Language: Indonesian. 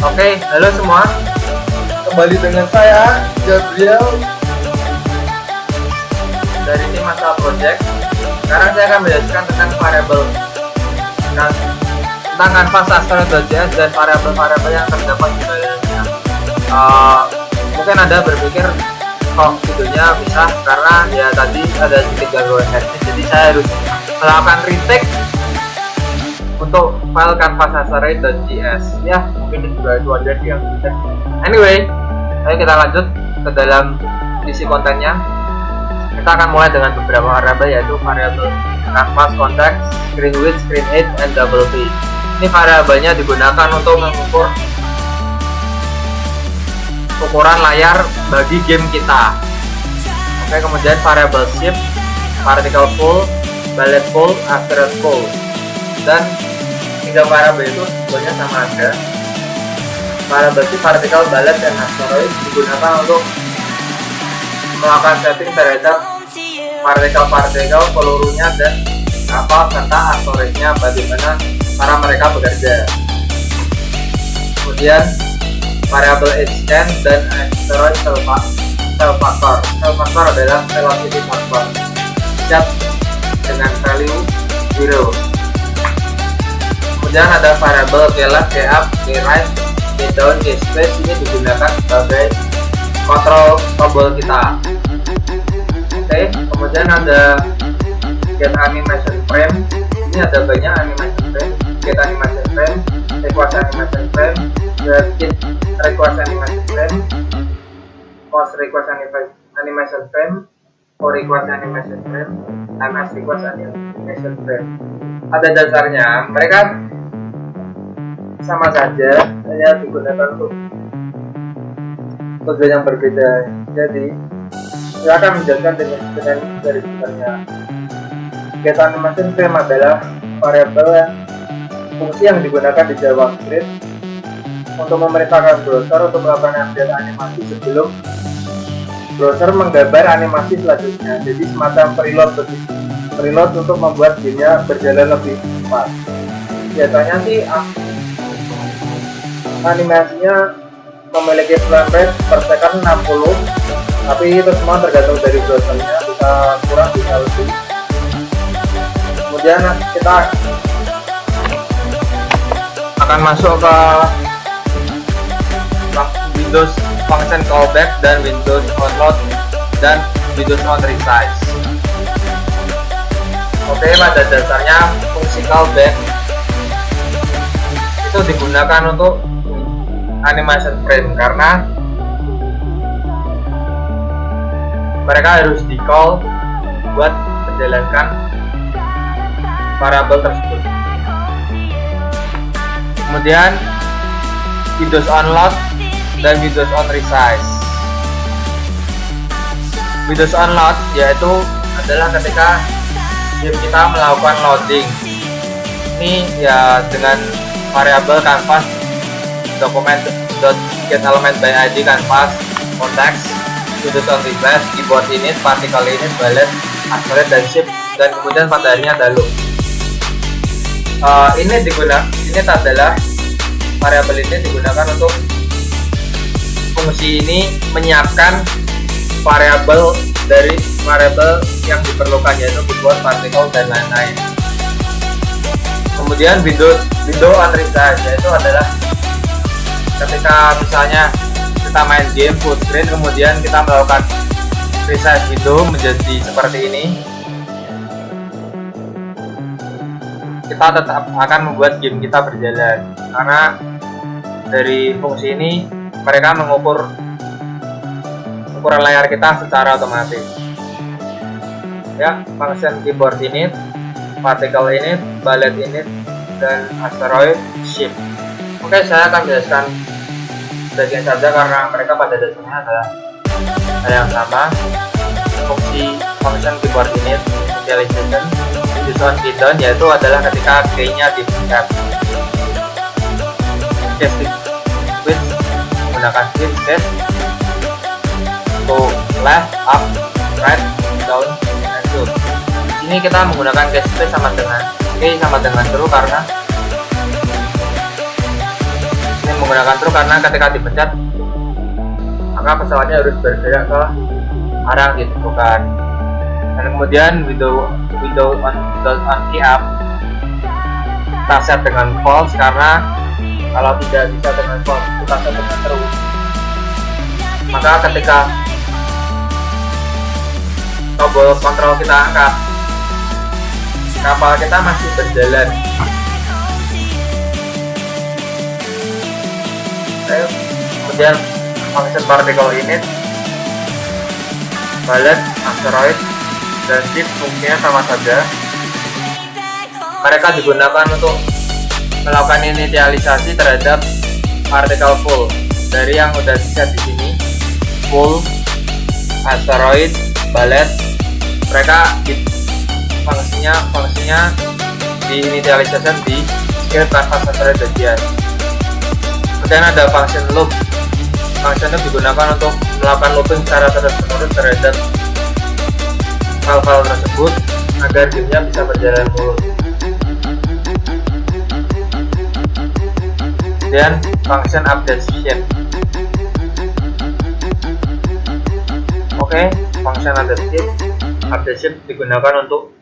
Oke, halo semua. Kembali dengan saya, Gabriel Dari tim Masalah Project. Sekarang saya akan menjelaskan tentang variabel tentang kanvas asteroid.js dan variabel-variabel yang terdapat di dalamnya. Mungkin Anda berpikir kok videonya bisa karena ya tadi ada sedikit gangguan teknis, jadi saya harus melakukan retake untuk file kanvas asteroid.js. Ya, mungkin juga itu ada yang bisa. Anyway, ayo kita lanjut ke dalam isi kontennya. Kita akan mulai dengan beberapa variabel, yaitu variabel canvas context, screen width, screen height, and double V. Ini variabelnya digunakan untuk mengukur ukuran layar bagi game kita. Oke, kemudian variabel shape, particle pull, ballet pull, asteroid pull, dan tiga variabel itu sebenarnya sama aja. Variabel shape, particle, ballet, dan asteroid digunakan untuk melakukan setting terhadap partikel-partikel, pelurunya, dan kapal serta asteroidnya, bagaimana cara mereka bekerja. Kemudian variabel age scan dan asteroid cell factor. Cell factor adalah velocity factor set dengan value 0. Kemudian ada variabel K-left, K-up, K-right, K-down, K-space. Ini digunakan sebagai kontrol tombol kita. Oke, kemudian ada get animation frame. Ini ada banyak animation frame, get animation frame, request animation frame, get request animation frame, post request animation frame, for request animation frame, MS request animation frame. Pada dasarnya mereka sama saja, hanya digunakan untuk tujuan yang berbeda. Jadi saya akan menjelaskan dengan dari besarnya. Get animation frame adalah variabel fungsi yang digunakan di JavaScript untuk memerintahkan browser untuk melakukan update animasi sebelum browser menggambar animasi selanjutnya. Jadi semacam preload untuk membuat gamenya berjalan lebih cepat. Biasanya sih animasinya memiliki frame rate per second 60, tapi itu semua tergantung dari browsernya, bisa kurang bisa lebih. Kemudian kita akan masuk ke Windows function callback dan Windows onload dan Windows on resize. Oke, pada dasarnya fungsi callback itu digunakan untuk animation frame karena mereka harus di call buat menjalankan variabel tersebut. Kemudian Windows onload dan Windows on resize. Windows onload yaitu adalah ketika game kita melakukan loading. Ini ya dengan variabel canvas document.getElementById canvas context, Windows on resize, keyboard init, particle init, ballet, asteroid, dan shape, dan kemudian pada akhirnya ada loop. Ini adalah variabel ini digunakan untuk fungsi ini menyiapkan variabel dari variabel yang diperlukan, yaitu keyboard, particle, dan lain-lain. Kemudian window on resize yaitu adalah ketika misalnya kita main game full screen, kemudian kita melakukan resize window menjadi seperti ini, kita tetap akan membuat game kita berjalan karena dari fungsi ini mereka mengukur ukuran layar kita secara otomatis. Ya, function keyboard init, particle init, ballet init, dan asteroid shape. Oke, saya akan jelaskan bagian saja karena mereka pada dasarnya adalah hal yang sama. Fungsi function keyboard init, initialization, Windows on keydown yaitu adalah ketika key-nya dipencet. Switch menggunakan switch test to left, up, right, down, and shoot. Ini kita menggunakan case space sama dengan true karena ini menggunakan truk karena ketika dipencet maka pesawatnya harus bergerak ke arah yang ditentukan. Dan kemudian window on key up kita set dengan false, karena kalau tidak bisa dengan false kita set dengan true. Maka ketika tombol kontrol kita angkat, kapal kita masih berjalan. Kemudian function particle unit, ballet, asteroid, dan ship fungsinya sama saja. Mereka digunakan untuk melakukan inisialisasi terhadap particle full dari yang udah di-set di sini. Full, asteroid, ballet, mereka fungsinya diinisialisasikan di skill kanvas asteroid bagian. Kemudian ada function loop. Function loop digunakan untuk melakukan looping secara terus-menerus terhadap hal-hal tersebut agar gamenya bisa berjalan mulus. Kemudian function update shape. Oke, function update shape digunakan untuk